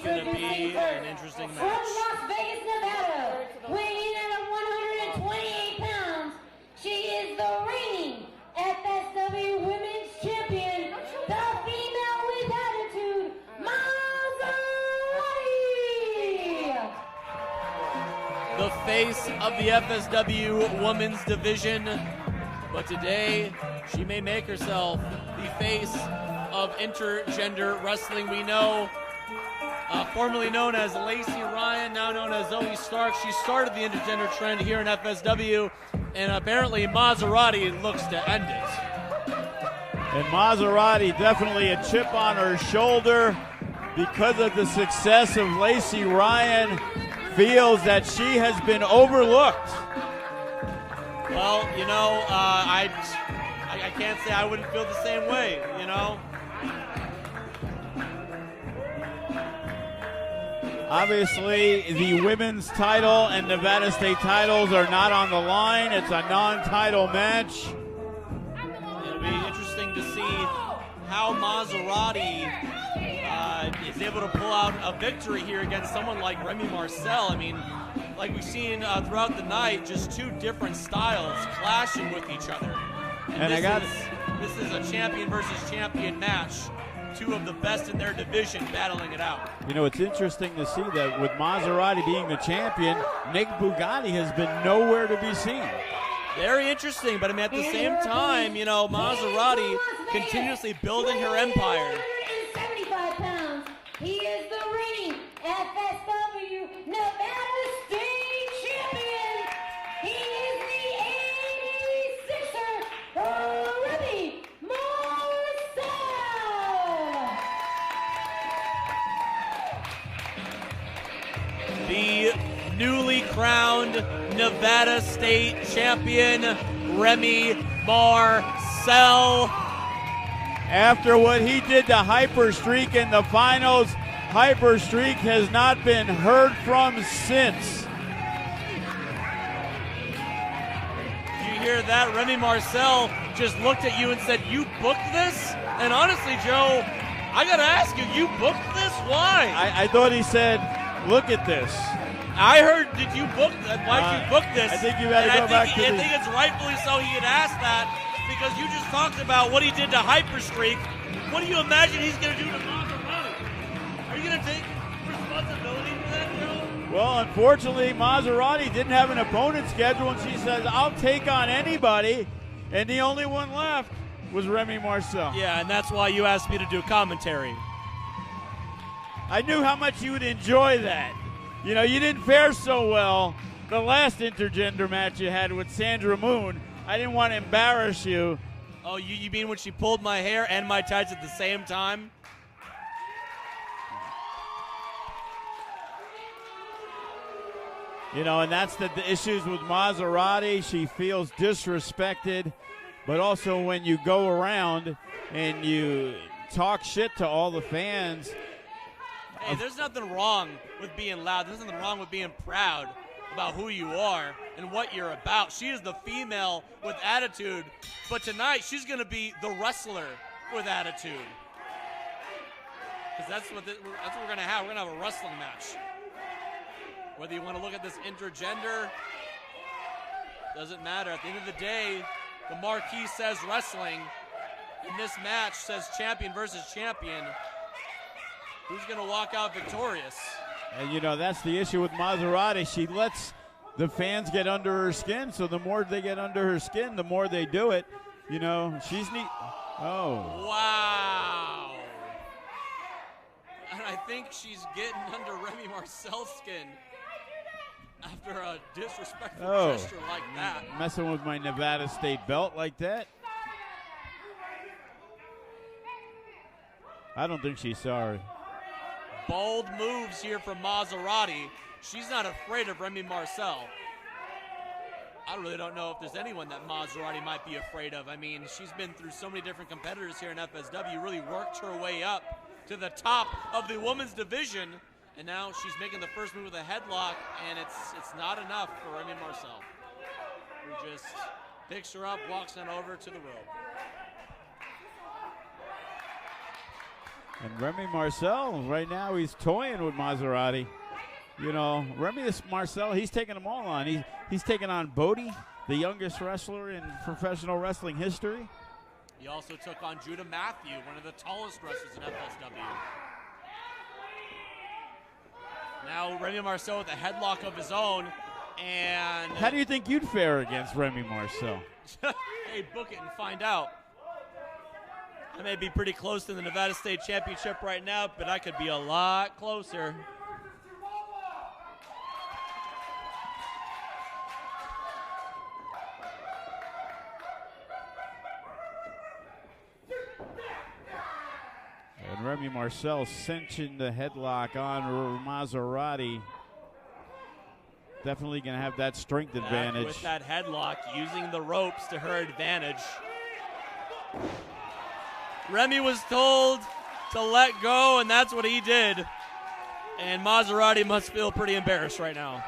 going to be an interesting From match. Las Vegas, Nevada, weighing in at 128 pounds, she is the reigning FSW Women's Champion, the female with attitude, Mazzerati. The face of the FSW Women's Division, but today she may make herself the face of intergender wrestling. We know, formerly known as Lacey Ryan, now known as Zoe Stark. She started the intergender trend here in FSW, and apparently Mazzerati looks to end it. And Mazzerati, definitely a chip on her shoulder because of the success of Lacey Ryan, feels that she has been overlooked. Well, you know, I can't say I wouldn't feel the same way, you know. Obviously, the women's title and Nevada State titles are not on the line. It's a non-title match. It'll be interesting to see how Mazzerati is able to pull out a victory here against someone like Remy Marcel. I mean, like we've seen throughout the night, just two different styles clashing with each other. And this is a champion versus champion match. Two of the best in their division battling it out. You know, it's interesting to see that with Mazzerati being the champion, Nick Bugatti has been nowhere to be seen. Very interesting, but I mean, at the same time, you know, Mazzerati continuously building her empire. 175 pounds. He is the reigning FSW Nevada State Champion. He is the 86er, Remy Marcel. The newly crowned Nevada State Champion, Remy Marcel. After what he did to Hyper Streak in the finals, Hyper Streak has not been heard from since. You hear that? Remy Marcel just looked at you and said, "You booked this?" And honestly, Joe, I gotta ask you, you booked this? Why? I thought he said, "Look at this." I heard, did you book that? Why'd you book this? I think you got to go back to I think it's rightfully so he had asked that, because you just talked about what he did to Hyperstreak. What do you imagine he's going to do to Mazzerati? Are you going to take responsibility for that, Joe? Well, unfortunately, Mazzerati didn't have an opponent scheduled, and she says, "I'll take on anybody," and the only one left was Remy Marcel. Yeah, and that's why you asked me to do commentary. I knew how much you would enjoy that. You know, you didn't fare so well the last intergender match you had with Sandra Moon. I didn't want to embarrass you. Oh, you mean when she pulled my hair and my tights at the same time? You know, and that's the issues with Mazzerati. She feels disrespected, but also when you go around and you talk shit to all the fans. Hey, there's nothing wrong with being loud. There's nothing wrong with being proud about who you are and what you're about. She is the female with attitude, but tonight she's going to be the wrestler with attitude. Because that's what we're going to have. We're going to have a wrestling match. Whether you want to look at this intergender, doesn't matter. At the end of the day, the marquee says wrestling, and this match says champion versus champion. Who's going to walk out victorious? And, you know, that's the issue with Mazzerati. She lets the fans get under her skin, so the more they get under her skin, the more they do it. You know, she's neat. Oh. Wow. And I think she's getting under Remy Marcel's skin after a disrespectful gesture like that. Messing with my Nevada State belt like that? I don't think she's sorry. Bold moves here from Mazzerati. She's not afraid of Remy Marcel. I really don't know if there's anyone that Mazzerati might be afraid of. I mean, she's been through so many different competitors here in FSW, really worked her way up to the top of the women's division, and now she's making the first move with a headlock, and it's not enough for Remy Marcel, who just picks her up, walks on over to the rope. And Remy Marcel, right now, he's toying with Mazzerati. You know, Remy Marcel, he's taking them all on. He's taking on Bodie, the youngest wrestler in professional wrestling history. He also took on Judah Matthew, one of the tallest wrestlers in FSW. Now Remy Marcel with a headlock of his own, and... How do you think you'd fare against Remy Marcel? Hey, book it and find out. I may be pretty close to the Nevada State Championship right now, but I could be a lot closer. And Remy Marcel cinching the headlock on Mazzerati. Definitely going to have that strength advantage. With that headlock, using the ropes to her advantage. Remy was told to let go, and that's what he did. And Mazzerati must feel pretty embarrassed right now.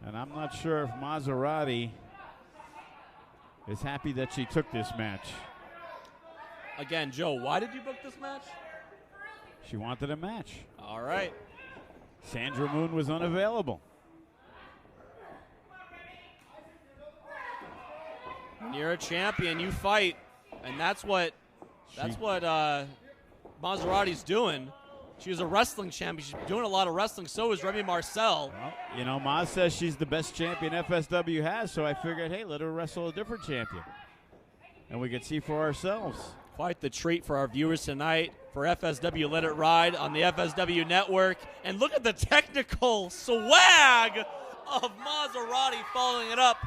And I'm not sure if Mazzerati is happy that she took this match. Again, Joe, why did you book this match? She wanted a match. All right. Sandra Moon was unavailable. When you're a champion, you fight, and that's what Mazzerati's doing. She was a wrestling champion. She's doing a lot of wrestling. So is Remy Marcel. Well, you know, Maz says she's the best champion FSW has, so I figured, hey, let her wrestle a different champion. And we could see for ourselves. Quite the treat for our viewers tonight for FSW Let It Ride on the FSW Network. And look at the technical swag of Mazzerati, following it up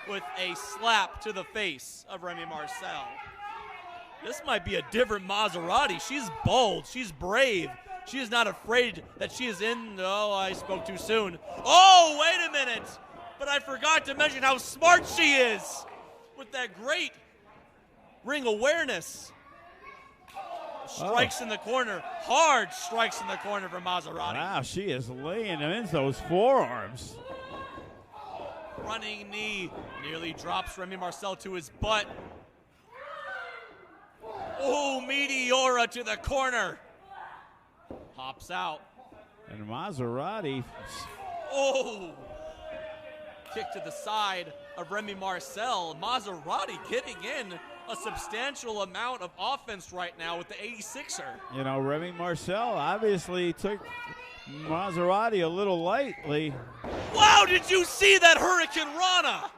with a slap to the face of Remy Marcel. This might be a different Mazzerati. She's bold. She's brave. She is not afraid that she is in. Oh, I spoke too soon. Oh, wait a minute. But I forgot to mention how smart she is with that great ring awareness. Strikes in the corner. Hard strikes in the corner for Mazzerati. Wow, she is laying them in those forearms. Running knee nearly drops Remy Marcel to his butt. Oh, Meteora to the corner. Pops out. And Mazzerati. Oh! Kick to the side of Remy Marcel. Mazzerati getting in a substantial amount of offense right now with the 86er. You know, Remy Marcel obviously took Mazzerati a little lightly. Wow, did you see that Hurricane Rana?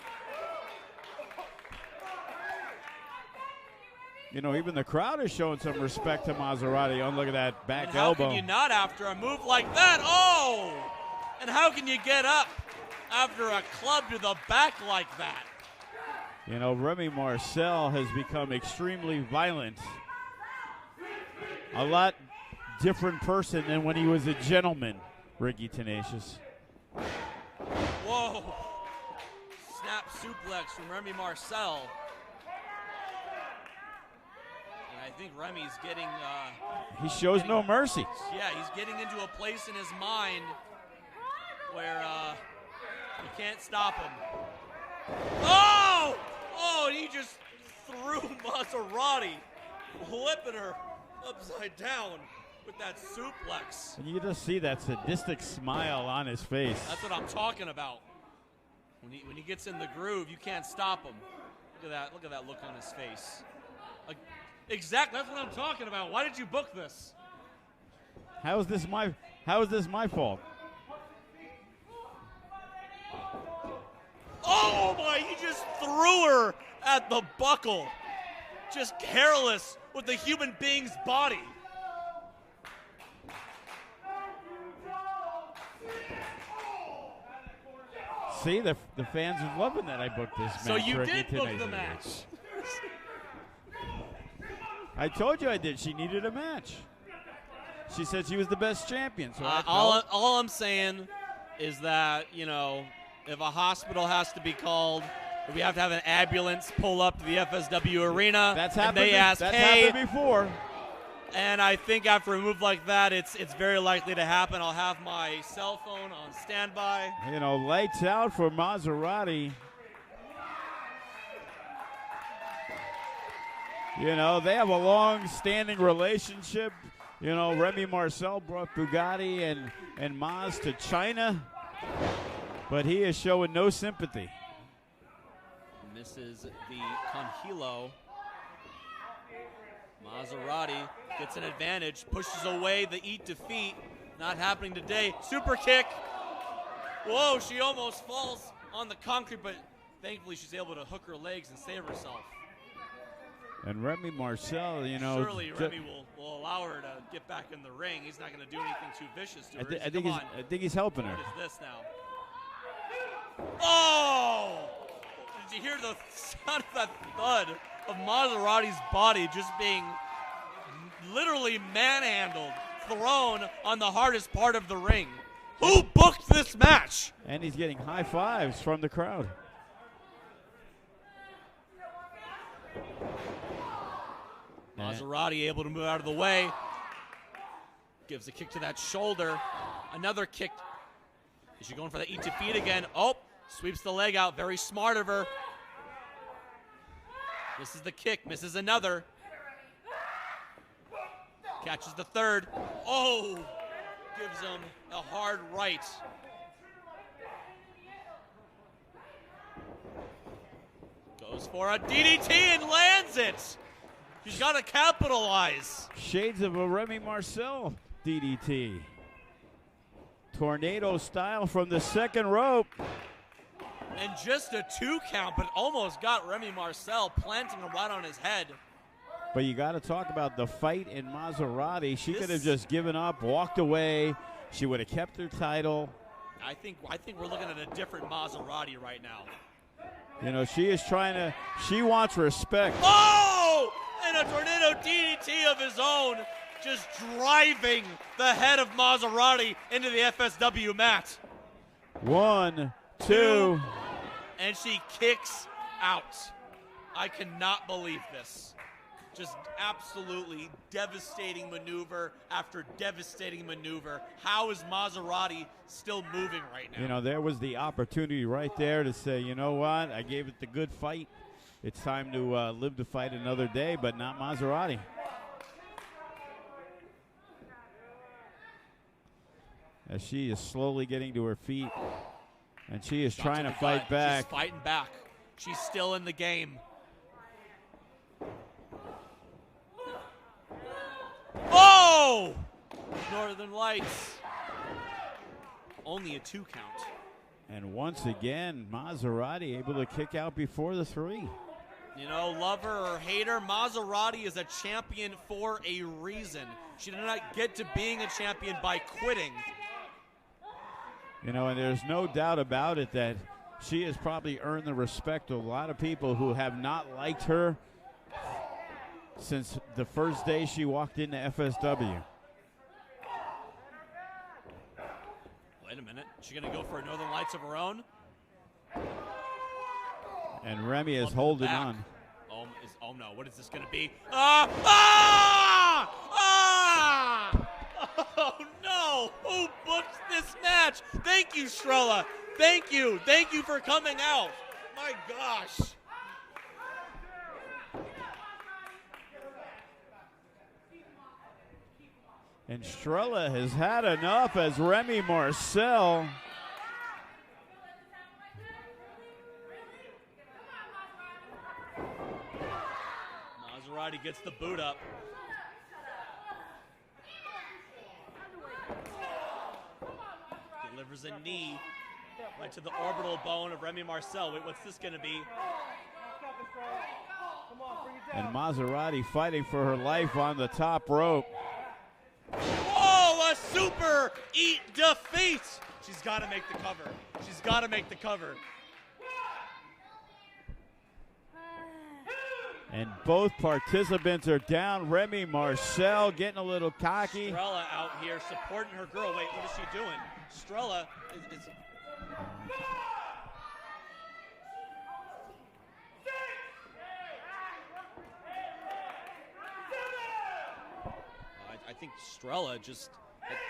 You know, even the crowd is showing some respect to Mazzerati. Oh, look at that back how elbow. How can you not after a move like that? Oh! And how can you get up after a club to the back like that? You know, Remy Marcel has become extremely violent. A lot different person than when he was a gentleman, Ricky Tenacious. Whoa. Snap suplex from Remy Marcel. I think Remy's getting... he shows no mercy. Yeah, he's getting into a place in his mind where you can't stop him. Oh! Oh, he just threw Mazzerati, flipping her upside down with that suplex. And you just see that sadistic smile on his face. That's what I'm talking about. When he gets in the groove, you can't stop him. Look at that. Look at that look on his face. Exactly, that's what I'm talking about. Why did you book this? How is this my fault? Oh my, he just threw her at the buckle. Just careless with the human being's body. See, the fans are loving that I booked this match. So you did book the match. I told you I did. She needed a match. She said she was the best champion. So all I'm saying is that, you know, if a hospital has to be called, if we have to have an ambulance pull up to the FSW arena, that's happened. They ask, that's happened before. And I think after a move like that, it's very likely to happen. I'll have my cell phone on standby. You know, lights out for Mazzerati. You know, they have a long-standing relationship. You know, Remy Marcel brought Bugatti and Maz to China, but he is showing no sympathy. Misses the Conhilo. Mazzerati gets an advantage, pushes away the eat defeat. Not happening today. Super kick. Whoa, she almost falls on the concrete, but thankfully she's able to hook her legs and save herself. And Remy Marcel, you know. Surely Remy will allow her to get back in the ring. He's not going to do anything too vicious to her. I think he's helping her. What is this now? Oh! Did you hear the sound of that thud of Maserati's body just being literally manhandled, thrown on the hardest part of the ring? Who booked this match? And he's getting high fives from the crowd. Mazzerati able to move out of the way. Gives a kick to that shoulder. Another kick. Is she going for the eat defeat again? Oh, sweeps the leg out. Very smart of her. Misses the kick. Misses another. Catches the third. Oh, gives him a hard right. Goes for a DDT and lands it. She's got to capitalize. Shades of a Remy Marcel DDT. Tornado style from the second rope. And just a 2 count, but almost got Remy Marcel, planting him right on his head. But you got to talk about the fight in Mazzerati. She could have just given up, walked away. She would have kept her title. I think we're looking at a different Mazzerati right now. You know, she is trying to, she wants respect. Oh! And a tornado DDT of his own, just driving the head of Mazzerati into the FSW mat. 1, 2. And she kicks out. I cannot believe this. Just absolutely devastating maneuver after devastating maneuver. How is Mazzerati still moving right now? You know, there was the opportunity right there to say, you know what, I gave it the good fight. It's time to live to fight another day, but not Mazzerati. As she is slowly getting to her feet, and she is trying to fight back. She's fighting back. She's still in the game. Oh! Northern Lights. Only a 2 count. And once again, Mazzerati able to kick out before the 3. You know, love her or hate her, Mazzerati is a champion for a reason. She did not get to being a champion by quitting. You know, and there's no doubt about it that she has probably earned the respect of a lot of people who have not liked her since the first day she walked into FSW. Wait a minute. Is she going to go for a Northern Lights of her own? And Remy is holding on. Oh no, what is this going to be? Ah! Ah! Ah! Oh no! Who booked this match? Thank you, Strella. Thank you. Thank you for coming out. My gosh. And Strella has had enough as Remy Marcel. Mazzerati gets the boot up. Delivers a knee right to the orbital bone of Remy Marcel. Wait, what's this going to be? And Mazzerati fighting for her life on the top rope. Oh, a super eat defeat. She's got to make the cover. She's got to make the cover. And both participants are down. Remy Marcel getting a little cocky. Strella out here supporting her girl. Wait, what is she doing? Strella is I think Strella just,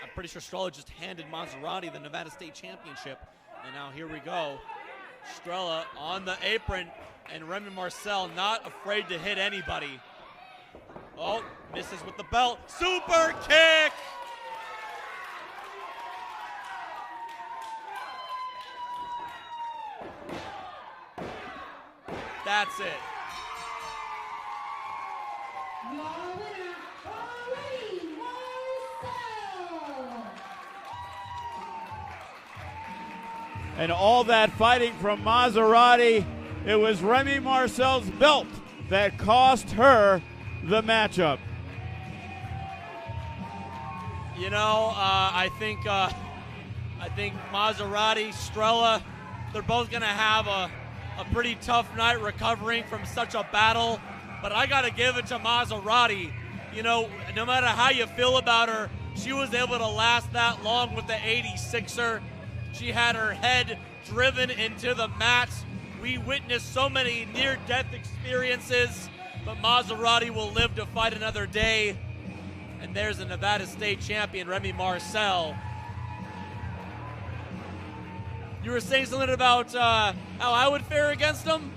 I'm pretty sure Strella just handed Mazzerati the Nevada State Championship. And now here we go. Strella on the apron, and Remy Marcel not afraid to hit anybody. Oh, misses with the belt. Super kick! That's it. Your winner, Remy Marcel. And all that fighting from Mazzerati, it was Remy Marcel's belt that cost her the matchup. You know, I think Mazzerati, Strella, they're both going to have a pretty tough night recovering from such a battle. But I got to give it to Mazzerati. You know, no matter how you feel about her, she was able to last that long with the 86er. She had her head driven into the mat. We witnessed so many near-death experiences, but Mazzerati will live to fight another day. And there's the Nevada State champion, Remy Marcel. You were saying something about how I would fare against him?